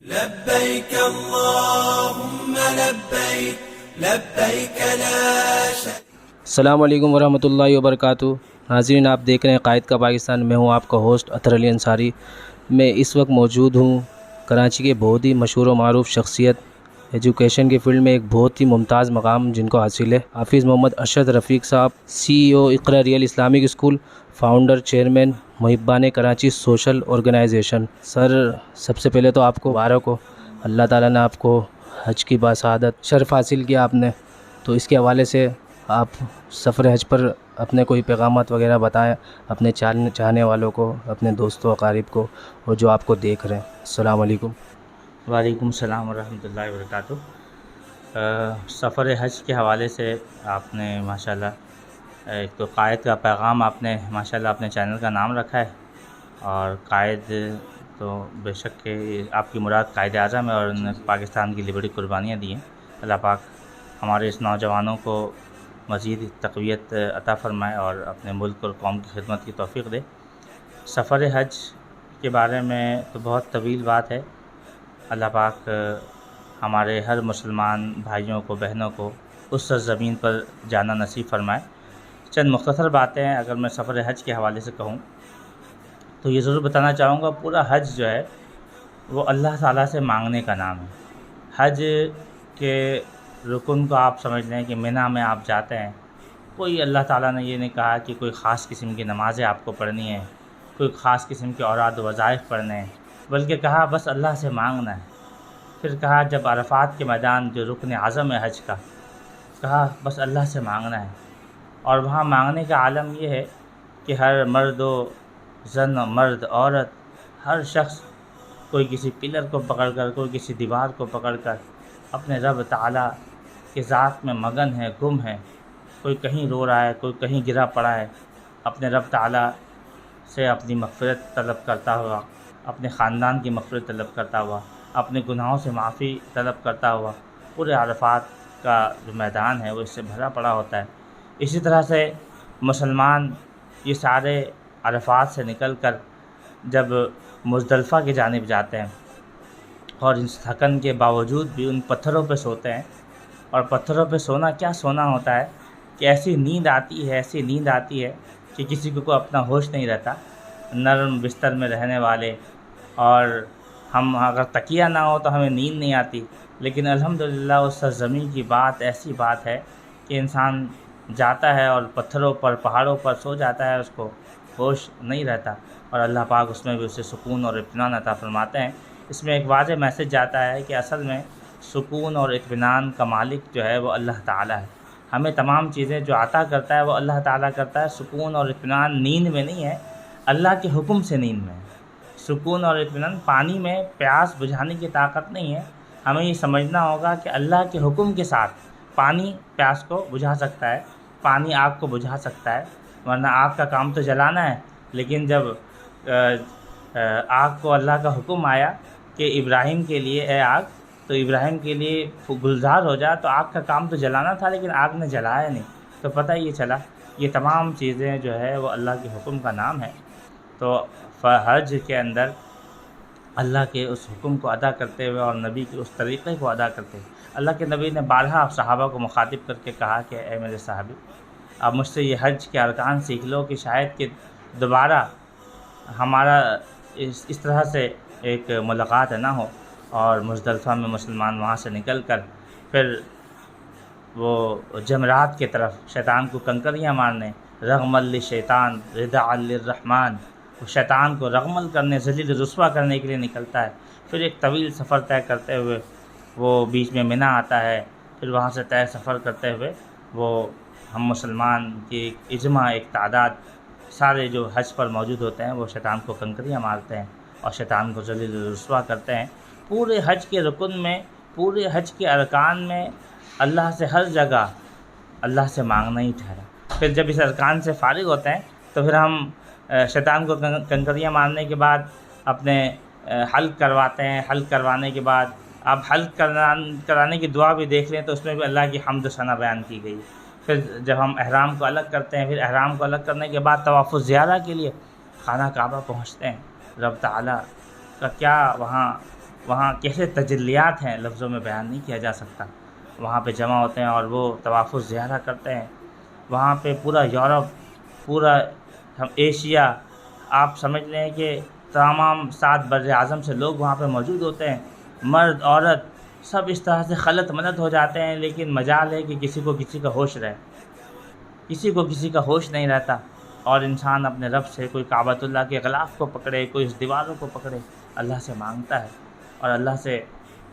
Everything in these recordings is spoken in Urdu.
لبيك اللهم لبيك لبيك لا شريك. السلام علیکم ورحمۃ اللہ وبرکاتہ. ناظرین، آپ دیکھ رہے ہیں قائد کا پاکستان. میں ہوں آپ کا ہوسٹ اطہر علی انصاری. میں اس وقت موجود ہوں کراچی کے بہت ہی مشہور و معروف شخصیت، ایجوکیشن کی فیلڈ میں ایک بہت ہی ممتاز مقام جن کو حاصل ہے، حافظ محمد ارشد رفیق صاحب، CEO Iqra real Islamic school, founder chairman Muhibban Karachi social organization. Sir, سب سے پہلے تو آپ کو مبارک ہو. اللہ تعالیٰ نے آپ کو حج کی باسعادت شرف حاصل کیا آپ نے، تو اس کے حوالے سے آپ سفر حج پر اپنے کوئی پیغامات وغیرہ بتائیں اپنے چاہنے والوں کو، اپنے دوستوں اقارب کو، اور جو آپ کو دیکھ رہے ہیں. السلام علیکم. وعلیکم السلام ورحمۃ اللہ وبرکاتہ. سفر حج کے حوالے سے آپ نے ماشاءاللہ ایک تو قائد کا پیغام آپ نے ماشاءاللہ اپنے چینل کا نام رکھا ہے، اور قائد تو بے شک کہ آپ کی مراد قائد اعظم ہے، اور انہوں نے پاکستان کے لیے بڑی قربانیاں دی ہیں. اللہ پاک ہمارے اس نوجوانوں کو مزید تقویت عطا فرمائے اور اپنے ملک اور قوم کی خدمت کی توفیق دے. سفر حج کے بارے میں تو بہت طویل بات ہے. اللہ پاک ہمارے ہر مسلمان بھائیوں کو، بہنوں کو اس سرزمین پر جانا نصیب فرمائے. چند مختصر باتیں اگر میں سفر حج کے حوالے سے کہوں تو یہ ضرور بتانا چاہوں گا، پورا حج جو ہے وہ اللہ تعالیٰ سے مانگنے کا نام ہے. حج کے رکن کو آپ سمجھ لیں کہ منی میں آپ جاتے ہیں، کوئی اللہ تعالیٰ نے یہ نہیں کہا کہ کوئی خاص قسم کی نمازیں آپ کو پڑھنی ہیں، کوئی خاص قسم کے اوراد و وظائف پڑھنے ہیں، بلکہ کہا بس اللہ سے مانگنا ہے. پھر کہا جب عرفات کے میدان جو رکن اعظم ہے حج کا، کہا بس اللہ سے مانگنا ہے. اور وہاں مانگنے کا عالم یہ ہے کہ ہر مرد و زن، مرد عورت، ہر شخص کوئی کسی پلر کو پکڑ کر، کوئی کسی دیوار کو پکڑ کر اپنے رب تعالیٰ کے ذات میں مگن ہے، گم ہے. کوئی کہیں رو رہا ہے، کوئی کہیں گرا پڑا ہے، اپنے رب تعالیٰ سے اپنی مغفرت طلب کرتا ہوا، اپنے خاندان کی مغفرت طلب کرتا ہوا، اپنے گناہوں سے معافی طلب کرتا ہوا. پورے عرفات کا جو میدان ہے وہ اس سے بھرا پڑا ہوتا ہے. اسی طرح سے مسلمان یہ سارے عرفات سے نکل کر جب مزدلفہ کی جانب جاتے ہیں، اور اس تھکن کے باوجود بھی ان پتھروں پہ سوتے ہیں. اور پتھروں پہ سونا کیا سونا ہوتا ہے کہ ایسی نیند آتی ہے، ایسی نیند آتی ہے کہ کسی کو اپنا ہوش نہیں رہتا. نرم بستر میں رہنے والے، اور ہم اگر تکیہ نہ ہو تو ہمیں نیند نہیں آتی، لیکن الحمدللہ اس سرزمین کی بات ایسی بات ہے کہ انسان جاتا ہے اور پتھروں پر، پہاڑوں پر سو جاتا ہے، اس کو ہوش نہیں رہتا، اور اللہ پاک اس میں بھی اسے سکون اور اطمینان عطا فرماتے ہیں. اس میں ایک واضح میسج جاتا ہے کہ اصل میں سکون اور اطمینان کا مالک جو ہے وہ اللہ تعالیٰ ہے. ہمیں تمام چیزیں جو عطا کرتا ہے وہ اللہ تعالیٰ کرتا ہے. سکون اور اطمینان نیند میں نہیں ہے، اللہ کے حکم سے نیند میں ہے. سکون اور اطمینان پانی میں پیاس بجھانے کی طاقت نہیں ہے. ہمیں یہ سمجھنا ہوگا کہ اللہ کے حکم کے ساتھ پانی پیاس کو بجھا سکتا ہے، پانی آگ کو بجھا سکتا ہے. ورنہ آگ کا کام تو جلانا ہے، لیکن جب آگ کو اللہ کا حکم آیا کہ ابراہیم کے لیے اے آگ، تو ابراہیم کے لیے گلزار ہو جا، تو آگ کا کام تو جلانا تھا لیکن آگ نے جلایا نہیں. تو پتہ یہ چلا یہ تمام چیزیں جو ہے وہ اللہ کے حکم کا نام ہے. تو حج کے اندر اللہ کے اس حکم کو ادا کرتے ہوئے اور نبی کے اس طریقے کو ادا کرتے ہوئے، اللہ کے نبی نے بارہا صحابہ کو مخاطب کر کے کہا کہ اے میرے صحابی، اب مجھ سے یہ حج کے ارکان سیکھ لو کہ شاید کہ دوبارہ ہمارا اس طرح سے ایک ملاقات نہ ہو. اور مزدلفہ میں مسلمان وہاں سے نکل کر پھر وہ جمرات کی طرف شیطان کو کنکریاں مارنے، رغم للشیطان رداء للرحمن، وہ شیطان کو رغمل کرنے، ذلیل رسوا کرنے کے لیے نکلتا ہے. پھر ایک طویل سفر طے کرتے ہوئے وہ بیچ میں منی آتا ہے. پھر وہاں سے طے سفر کرتے ہوئے وہ ہم مسلمان کی ایک اجماع، ایک تعداد، سارے جو حج پر موجود ہوتے ہیں وہ شیطان کو کنکریاں مارتے ہیں اور شیطان کو ذلیل رسوا کرتے ہیں. پورے حج کے رکن میں، پورے حج کے ارکان میں اللہ سے ہر جگہ اللہ سے مانگنا ہی ٹھہرا. پھر جب اس ارکان سے فارغ ہوتے ہیں تو پھر ہم شیطان کو کنکریاں مارنے کے بعد اپنے حلق کرواتے ہیں. حلق کروانے کے بعد آپ حلق کرانے کی دعا بھی دیکھ لیں تو اس میں بھی اللہ کی حمد و ثنا بیان کی گئی. پھر جب ہم احرام کو الگ کرتے ہیں، پھر احرام کو الگ کرنے کے بعد طواف الزیارہ کے لیے خانہ کعبہ پہنچتے ہیں. رب تعالیٰ کا کیا وہاں وہاں کیسے تجلیات ہیں لفظوں میں بیان نہیں کیا جا سکتا۔ وہاں پہ جمع ہوتے ہیں اور وہ طواف الزیارہ کرتے ہیں۔ وہاں پہ پورا یورپ، پورا ایشیا، آپ سمجھ لیں کہ تمام 7 بر اعظم سے لوگ وہاں پہ موجود ہوتے ہیں، مرد عورت سب اس طرح سے خلط ملط ہو جاتے ہیں، لیکن مجال ہے کہ کسی کو کسی کا ہوش رہے، کسی کو کسی کا ہوش نہیں رہتا، اور انسان اپنے رب سے کوئی کعبۃ اللہ کے غلاف کو پکڑے، کوئی اس دیواروں کو پکڑے، اللہ سے مانگتا ہے، اور اللہ سے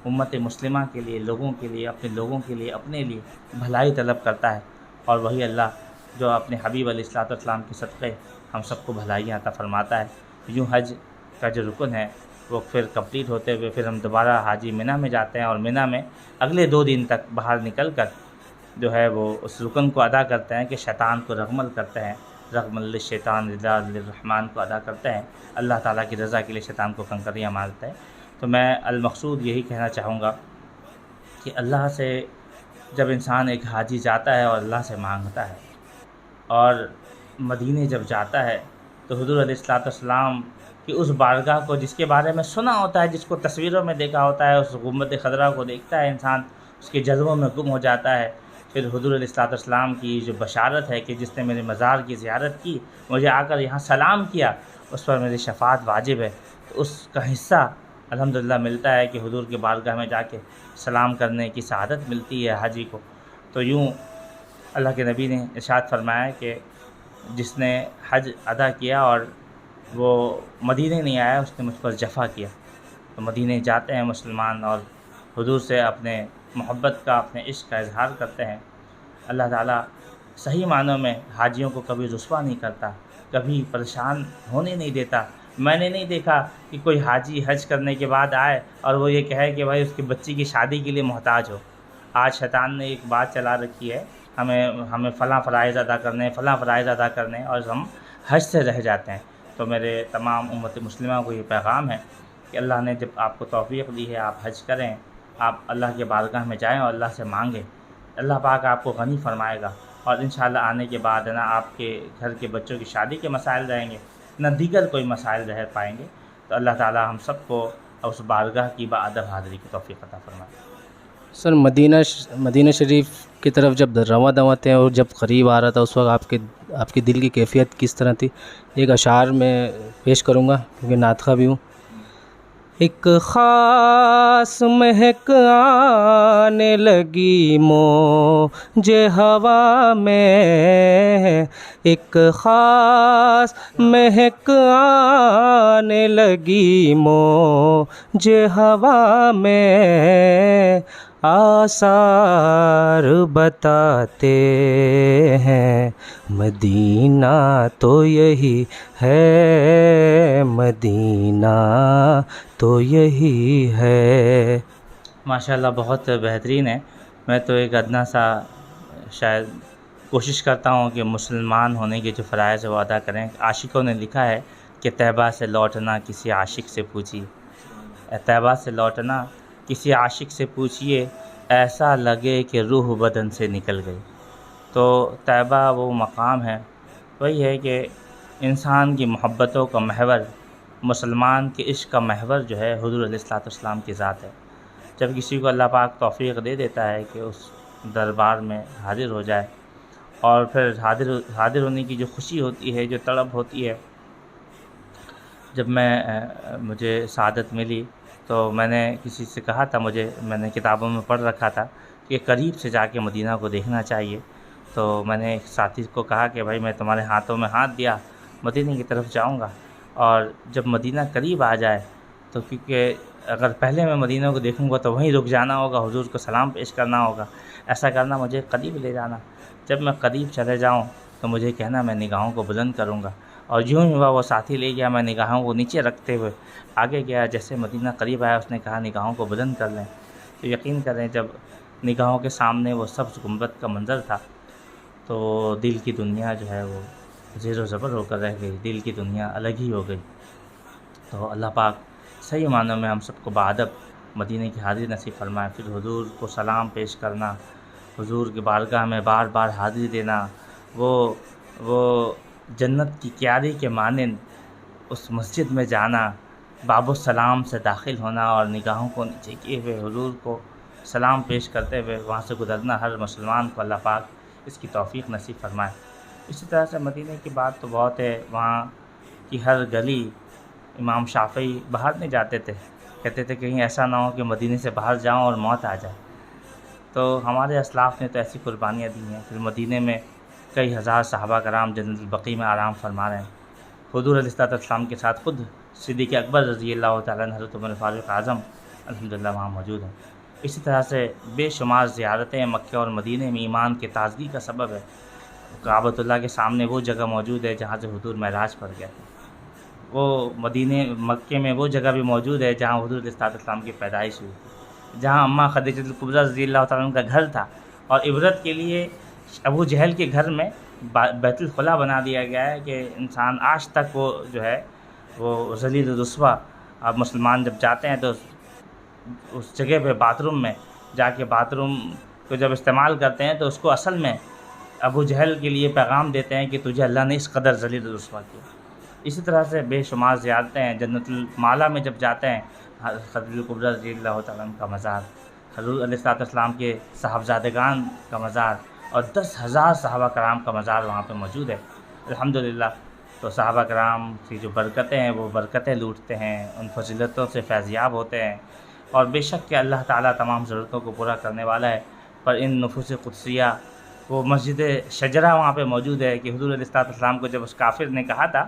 امت مسلمہ کے لیے، لوگوں کے لیے، اپنے لوگوں کے لیے، اپنے لیے بھلائی طلب کرتا ہے، اور وہی اللہ جو اپنے حبیب علیہ الصلوۃ والسلام کے صدقے ہم سب کو بھلائیاں عطا فرماتا ہے۔ یوں حج کا جو رکن ہے وہ پھر کمپلیٹ ہوتے ہوئے پھر ہم دوبارہ حاجی منی میں جاتے ہیں، اور منی میں اگلے 2 دن تک باہر نکل کر جو ہے وہ اس رکن کو ادا کرتے ہیں کہ شیطان کو رغمل کرتے ہیں، رغم للشیطان رضا للرحمن کو ادا کرتے ہیں، اللہ تعالیٰ کی رضا کے لیے شیطان کو کنکریاں مارتے ہیں۔ تو میں المقصود یہی کہنا چاہوں گا کہ اللہ سے جب انسان ایک حاجی جاتا ہے اور اللہ سے مانگتا ہے، اور مدینے جب جاتا ہے تو حضور علیہ الصلوۃ والسلام کی اس بارگاہ کو جس کے بارے میں سنا ہوتا ہے، جس کو تصویروں میں دیکھا ہوتا ہے، اس گنبد خضرا کو دیکھتا ہے انسان، اس کے جذبوں میں گم ہو جاتا ہے۔ پھر حضور علیہ الصلوۃ والسلام کی جو بشارت ہے کہ جس نے میرے مزار کی زیارت کی، مجھے آ کر یہاں سلام کیا، اس پر میری شفاعت واجب ہے، تو اس کا حصہ الحمدللہ ملتا ہے کہ حضور کے بارگاہ میں جا کے سلام کرنے کی سعادت ملتی ہے حاجی کو۔ تو یوں اللہ کے نبی نے ارشاد فرمایا کہ جس نے حج ادا کیا اور وہ مدینے نہیں آیا، اس نے مجھ پر جفا کیا۔ تو مدینے جاتے ہیں مسلمان اور حضور سے اپنے محبت کا، اپنے عشق کا اظہار کرتے ہیں۔ اللہ تعالیٰ صحیح معنوں میں حاجیوں کو کبھی رسوا نہیں کرتا، کبھی پریشان ہونے نہیں دیتا۔ میں نے نہیں دیکھا کہ کوئی حاجی حج کرنے کے بعد آئے اور وہ یہ کہے کہ بھائی اس کی بچی کی شادی کے لیے محتاج ہو۔ آج شیطان نے ایک بات چلا رکھی ہے، ہمیں فلاں فرائض ادا کرنے، فلاں فرائض ادا کرنے، اور ہم حج سے رہ جاتے ہیں۔ تو میرے تمام امت مسلمہ کو یہ پیغام ہے کہ اللہ نے جب آپ کو توفیق دی ہے، آپ حج کریں، آپ اللہ کے بارگاہ میں جائیں اور اللہ سے مانگیں، اللہ پاک آپ کو غنی فرمائے گا، اور انشاءاللہ آنے کے بعد نہ آپ کے گھر کے بچوں کی شادی کے مسائل رہیں گے، نہ دیگر کوئی مسائل رہ پائیں گے۔ تو اللہ تعالیٰ ہم سب کو اس بارگاہ کی باادب حاضری کی توفیق عطا فرمائے۔ سر مدینہ شریف کی طرف جب رواں تھے اور جب قریب آ رہا تھا، اس وقت آپ کی دل کی کیفیت کس طرح تھی؟ ایک اشعار میں پیش کروں گا کیونکہ نعت خواں بھی ہوں۔ ایک خاص مہک آنے لگی موجے ہوا میں، ایک خاص مہک آنے لگی موجے ہوا میں، آثار بتاتے ہیں مدینہ تو یہی ہے، مدینہ تو یہی ہے۔ ماشاءاللہ بہت بہترین ہے۔ میں تو ایک ادنا سا شاید کوشش کرتا ہوں کہ مسلمان ہونے کے جو فرائض ہے وہ ادا کریں۔ عاشقوں نے لکھا ہے کہ طیبہ سے لوٹنا کسی عاشق سے پوچھیے، طیبہ سے لوٹنا کسی عاشق سے پوچھیے، ایسا لگے کہ روح بدن سے نکل گئی۔ تو طیبہ وہ مقام ہے، وہی ہے کہ انسان کی محبتوں کا محور، مسلمان کے عشق کا محور جو ہے حضور علیہ الصلوۃ والسلام کی ذات ہے۔ جب کسی کو اللہ پاک توفیق دے دیتا ہے کہ اس دربار میں حاضر ہو جائے، اور پھر حاضر ہونے کی جو خوشی ہوتی ہے، جو طلب ہوتی ہے، جب مجھے سعادت ملی تو میں نے کسی سے کہا تھا، میں نے کتابوں میں پڑھ رکھا تھا کہ قریب سے جا کے مدینہ کو دیکھنا چاہیے۔ تو میں نے ایک ساتھی کو کہا کہ بھائی میں تمہارے ہاتھوں میں ہاتھ دیا، مدینہ کی طرف جاؤں گا، اور جب مدینہ قریب آ جائے تو کیونکہ اگر پہلے میں مدینہ کو دیکھوں گا تو وہیں رک جانا ہوگا، حضور کو سلام پیش کرنا ہوگا، ایسا کرنا مجھے قریب لے جانا۔ جب میں قریب چلے جاؤں تو مجھے کہنا، میں نگاہوں کو بلند کروں گا۔ اور یوں ہی ہوا، وہ ساتھی لے گیا، میں نگاہوں کو نیچے رکھتے ہوئے آگے گیا۔ جیسے مدینہ قریب آیا، اس نے کہا نگاہوں کو بلند کر لیں۔ تو یقین کریں جب نگاہوں کے سامنے وہ سبز گنبد کا منظر تھا تو دل کی دنیا جو ہے وہ زیر و زبر ہو کر رہ گئی، دل کی دنیا الگ ہی ہو گئی۔ تو اللہ پاک صحیح معنوں میں ہم سب کو باادب مدینہ کی حاضری نصیب فرمائے۔ پھر حضور کو سلام پیش کرنا، حضور کی بارگاہ میں بار بار حاضری دینا، وہ جنت کی کیاری کے مانند اس مسجد میں جانا، باب السلام سے داخل ہونا اور نگاہوں کو نیچے کیے ہوئے حضور کو سلام پیش کرتے ہوئے وہاں سے گزرنا ہر مسلمان کو اللہ پاک اس کی توفیق نصیب فرمائے۔ اسی طرح سے مدینہ کی بات تو بہت ہے، وہاں کی ہر گلی امام شافعی باہر نہیں جاتے تھے، کہتے تھے کہیں ایسا نہ ہو کہ مدینہ سے باہر جاؤں اور موت آ جائے۔ تو ہمارے اسلاف نے تو ایسی قربانیاں دی ہیں۔ پھر مدینہ میں کئی ہزار صحابہ کرام جنت البقیع میں آرام فرما رہے ہیں۔ حضور علیہ السلام کے ساتھ خود صدیق اکبر رضی اللہ تعالیٰ عنہ، حضرت عمر فاروق اعظم الحمدللہ وہاں موجود ہیں۔ اسی طرح سے بے شمار زیارتیں مکہ اور مدینہ میں ایمان کے تازگی کا سبب ہے۔ کعبۃ اللہ کے سامنے وہ جگہ موجود ہے جہاں سے حضور معراج پر گئے تھے۔ وہ مکہ میں وہ جگہ بھی موجود ہے جہاں حضور علیہ السلام کی پیدائش ہوئی تھی، جہاں اماں خدیجہ الکبریٰ رضی اللہ تعالیٰ عنہ کا گھر تھا، اور عبرت کے لیے ابو جہل کے گھر میں بیت الخلا بنا دیا گیا ہے کہ انسان آج تک وہ جو ہے وہ ذلیل و رسوا، اب مسلمان جب جاتے ہیں تو اس جگہ پہ باتھ روم میں جا کے باتھ روم کو جب استعمال کرتے ہیں تو اس کو اصل میں ابو جہل کے لیے پیغام دیتے ہیں کہ تجھے اللہ نے اس قدر ذلیل و رسوا کیا۔ اسی طرح سے بے شمار زیارتیں ہیں۔ جنت المالا میں جب جاتے ہیں خدیجہ الکبریٰ رضی اللہ تعالیٰ عنہ کا مزار، حضور علیہ السلام کے صاحبزادگان کا مزار، اور 10,000 صحابہ کرام کا مزار وہاں پہ موجود ہے الحمدللہ۔ تو صحابہ کرام کی جو برکتیں ہیں وہ برکتیں لوٹتے ہیں، ان فضیلتوں سے فیضیاب ہوتے ہیں، اور بے شک کہ اللہ تعالیٰ تمام ضرورتوں کو پورا کرنے والا ہے۔ پر ان نفوس قدسیہ، وہ مسجد شجرہ وہاں پہ موجود ہے کہ حضور علیہ السلام کو جب اس کافر نے کہا تھا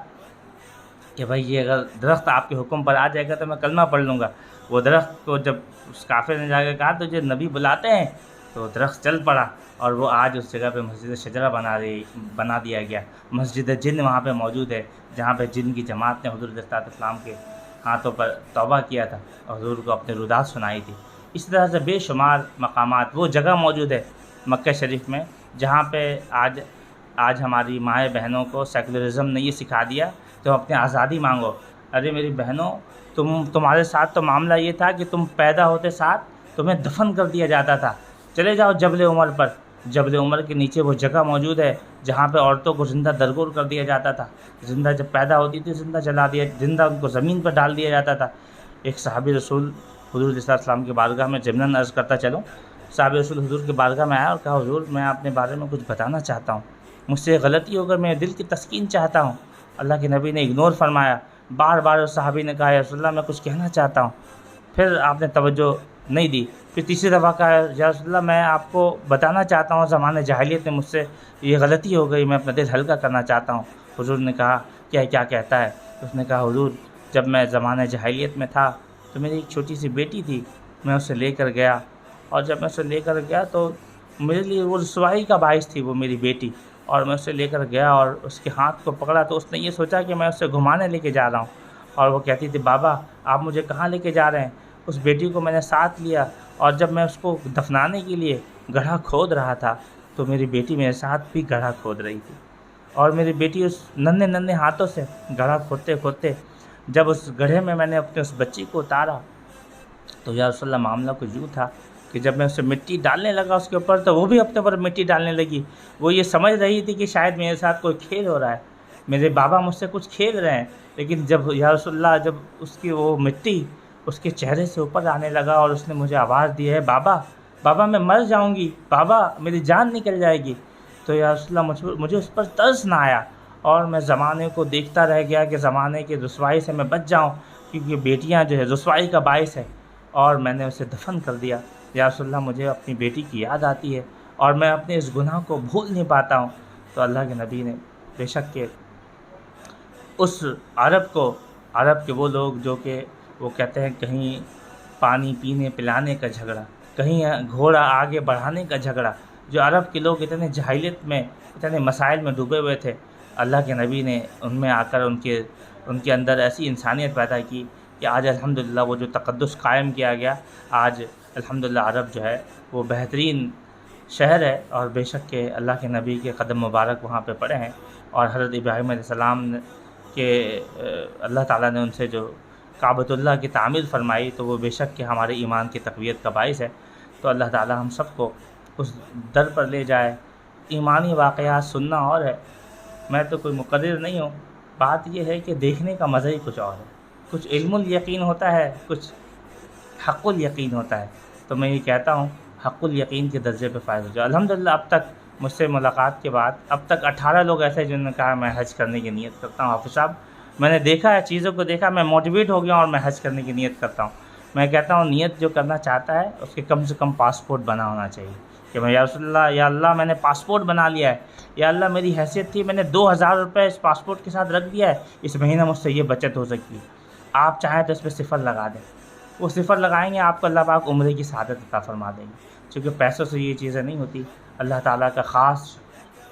کہ بھائی یہ اگر درخت آپ کے حکم پر آ جائے گا تو میں کلمہ پڑھ لوں گا، وہ درخت کو جب اس کافر نے جا کے کہا تو جو نبی بلاتے ہیں تو درخت چل پڑا، اور وہ آج اس جگہ پہ مسجد شجرہ بنا دیا گیا۔ مسجد جن وہاں پہ موجود ہے جہاں پہ جن کی جماعت نے حضور علیہ السلام کے ہاتھوں پر توبہ کیا تھا اور حضور کو اپنے رودات سنائی تھی۔ اس طرح سے بے شمار مقامات، وہ جگہ موجود ہے مکہ شریف میں جہاں پہ آج ہماری مائیں بہنوں کو سیکولرزم نے یہ سکھا دیا تم اپنی آزادی مانگو۔ ارے میری بہنوں، تمہارے ساتھ تو معاملہ یہ تھا کہ تم پیدا ہوتے ساتھ تمہیں دفن کر دیا جاتا تھا۔ چلے جاؤ جبل عمر پر، جبل عمر کے نیچے وہ جگہ موجود ہے جہاں پہ عورتوں کو زندہ درگور کر دیا جاتا تھا۔ زندہ جب پیدا ہوتی تھی زندہ ان کو زمین پر ڈال دیا جاتا تھا۔ ایک صحابی رسول حضور علیہ السلام کی بارگاہ میں ضمناً عرض کرتا چلوں، صحابی رسول حضور کی بارگاہ میں آیا اور کہا حضور میں اپنے بارے میں کچھ بتانا چاہتا ہوں، مجھ سے غلطی ہو کر میں دل کی تسکین چاہتا ہوں۔ اللہ کے نبی نے اگنور فرمایا۔ بار بار اس صحابی نے کہا یا رسول اللہ میں کچھ کہنا چاہتا ہوں، پھر آپ نے توجہ نہیں دی۔ پھر تیسری دفعہ کہا یا رسول اللہ میں آپ کو بتانا چاہتا ہوں زمانہ جاہلیت میں مجھ سے یہ غلطی ہو گئی، میں اپنا دل ہلکا کرنا چاہتا ہوں۔ حضور نے کہا کیا کہتا ہے؟ اس نے کہا حضور جب میں زمانہ جاہلیت میں تھا تو میری ایک چھوٹی سی بیٹی تھی، میں اسے لے کر گیا، اور جب میں اسے لے کر گیا تو میرے لیے وہ رسوائی کا باعث تھی وہ میری بیٹی، اور میں اسے لے کر گیا اور اس کے ہاتھ کو پکڑا تو اس نے یہ سوچا کہ میں اسے گھمانے لے کے جا رہا ہوں، اور وہ کہتی تھی بابا آپ مجھے کہاں لے کے جا رہے ہیں؟ اس بیٹی کو میں نے ساتھ لیا، اور جب میں اس کو دفنانے کے لیے گڑھا کھود رہا تھا تو میری بیٹی میرے ساتھ بھی گڑھا کھود رہی تھی، اور میری بیٹی اس ننھے ہاتھوں سے گڑھا کھودتے کھودتے جب اس گڑھے میں نے اپنے اس بچی کو اتارا تو یا رسول اللہ معاملہ کچھ یوں تھا کہ جب میں اسے مٹی ڈالنے لگا اس کے اوپر تو وہ بھی اپنے اوپر مٹی ڈالنے لگی۔ وہ یہ سمجھ رہی تھی کہ شاید میرے ساتھ کوئی کھیل ہو رہا ہے، میرے بابا مجھ سے کچھ کھیل رہے ہیں، لیکن جب یا رسول اللہ جب اس کی وہ مٹی اس کے چہرے سے اوپر آنے لگا اور اس نے مجھے آواز دی ہے بابا میں مر جاؤں گی، بابا میری جان نکل جائے گی، تو یا رسول اللہ مجھے اس پر ترس نہ آیا، اور میں زمانے کو دیکھتا رہ گیا کہ زمانے کی رسوائی سے میں بچ جاؤں، کیونکہ بیٹیاں جو ہے رسوائی کا باعث ہے، اور میں نے اسے دفن کر دیا۔ یا رسول اللہ مجھے اپنی بیٹی کی یاد آتی ہے اور میں اپنے اس گناہ کو بھول نہیں پاتا ہوں۔ تو اللہ کے نبی نے بے شک کہ اس عرب کے وہ لوگ جو کہ وہ کہتے ہیں کہیں پانی پینے پلانے کا جھگڑا، کہیں گھوڑا آگے بڑھانے کا جھگڑا، جو عرب کے لوگ اتنے جاہلیت میں اتنے مسائل میں ڈوبے ہوئے تھے، اللہ کے نبی نے ان میں آ کر ان کے اندر ایسی انسانیت پیدا کی کہ آج الحمدللہ وہ جو تقدس قائم کیا گیا، آج الحمدللہ عرب جو ہے وہ بہترین شہر ہے، اور بے شک کہ اللہ کے نبی کے قدم مبارک وہاں پہ پڑے ہیں، اور حضرت ابراہیم علیہ السلام کے اللہ تعالیٰ نے ان سے جو کعبۃ اللہ کی تعمیر فرمائی تو وہ بے شک کہ ہمارے ایمان کی تقویت کا باعث ہے۔ تو اللہ تعالیٰ ہم سب کو اس در پر لے جائے۔ ایمانی واقعات سننا اور ہے، میں تو کوئی مقرر نہیں ہوں، بات یہ ہے کہ دیکھنے کا مزہ ہی کچھ اور ہے۔ کچھ علم الیقین ہوتا ہے، کچھ حق الیقین ہوتا ہے. تو میں یہ کہتا ہوں حق الیقین کے درجے پہ فائز ہو جاؤ. الحمدللہ اب تک مجھ سے ملاقات کے بعد اب تک 18 لوگ ایسے ہیں جنہوں نے کہا میں حج کرنے کی نیت کرتا ہوں. حافظ صاحب میں نے دیکھا ہے، چیزوں کو دیکھا، میں موٹیویٹ ہو گیا اور میں حج کرنے کی نیت کرتا ہوں. میں کہتا ہوں نیت جو کرنا چاہتا ہے اس کے کم سے کم پاسپورٹ بنا ہونا چاہیے کہ میں یا رسول اللہ، یا اللہ میں نے پاسپورٹ بنا لیا ہے، یا اللہ میری حیثیت تھی میں نے 2000 روپے اس پاسپورٹ کے ساتھ رکھ دیا ہے، اس مہینہ مجھ سے یہ بچت ہو سکتی ہے. آپ چاہیں تو اس پہ 0 لگا دیں. وہ 0 لگائیں گے آپ کو اللہ پاک عمرے کی سعادت عطا فرما دیں گے. چونکہ پیسوں سے یہ چیزیں نہیں ہوتی، اللہ تعالیٰ کا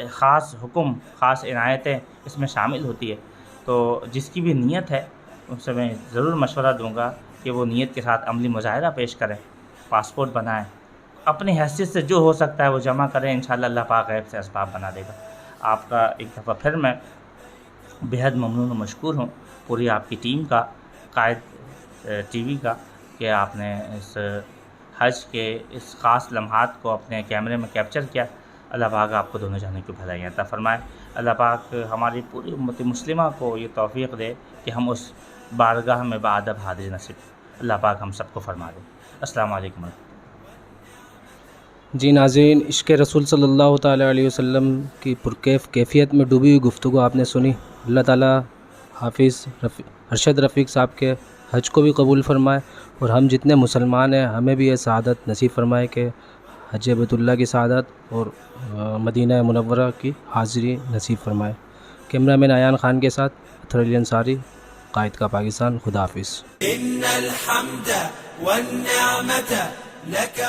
خاص حکم، خاص عنایتیں اس میں شامل ہوتی ہے. تو جس کی بھی نیت ہے ان سے میں ضرور مشورہ دوں گا کہ وہ نیت کے ساتھ عملی مظاہرہ پیش کریں، پاسپورٹ بنائیں، اپنی حیثیت سے جو ہو سکتا ہے وہ جمع کریں. انشاءاللہ اللہ پاک غیب سے اسباب بنا دے گا. آپ کا ایک دفعہ پھر میں بےحد ممنون و مشکور ہوں پوری آپ کی ٹیم کا، قائد ٹی وی کا، کہ آپ نے اس حج کے اس خاص لمحات کو اپنے کیمرے میں کیپچر کیا. اللہ پاک آپ کو دونوں جانے کی بھلائی عطا فرمائے. اللہ پاک ہماری پوری امت مسلمہ کو یہ توفیق دے کہ ہم اس بارگاہ میں بادب حاضر نصیب اللہ پاک ہم سب کو فرما دے. السلام علیکم. جی ناظرین، عشق رسول صلی اللہ تعالیٰ علیہ وسلم کی پرکیف کیفیت میں ڈوبی ہوئی گفتگو آپ نے سنی. اللہ تعالیٰ حافظ ارشد رفیق صاحب کے حج کو بھی قبول فرمائے، اور ہم جتنے مسلمان ہیں ہمیں بھی یہ سعادت نصیب فرمائے کہ حج بیت اللہ کی سعادت اور مدینہ منورہ کی حاضری نصیب فرمائے. کیمرہ مین ایان خان کے ساتھ اطہر علی انصاری، قائد کا پاکستان. خدا حافظ. إن الحمد والنعمة لك